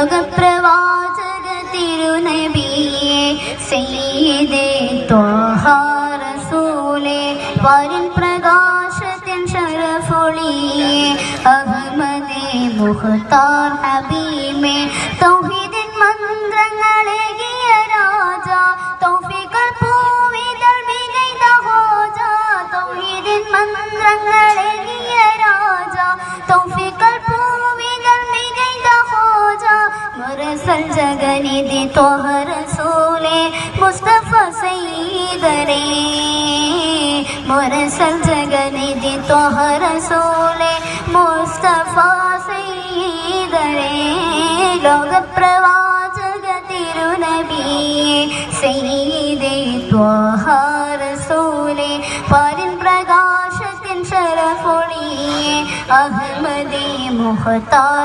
ലോകപ്രവാചക തിരുനബിയെ സയ്യിദേ ത്വഹ റസൂലേ വരിൻ പ്രകാശത്തിൻ ശരഫൊളിയെ അഹ്മദേ മുഖ്താർ ഹബീബേ തൗഹീദിൻ മന്ത്രങ്ങളേകിയ രാജ തൗഫീഖൽ പൂവിതൾ വിനൈത ഹോജ തൗഹീദിൻ മന്ത്രങ്ങളേകിയ രാജ തൗഫീഖൽ പൂവിതൾ വിനൈത ഹോജ മുർസൽ ജഗനിധി ത്വഹ റസൂലേ മുസ്തഫ സയ്യിദരേ മുർസൽ ജഗനിധി ത്വഹ റസൂലേ മുസ്തഫ സയ്യിദരേ ലോകപ്രവാചക തിരുനബിയെ സയ്യിദേ ത്വഹ റസൂലേ വരിൻ പ്രകാശത്തിൻ ശരഫൊളിയെ അഹ്മദേ മുഖ്താർ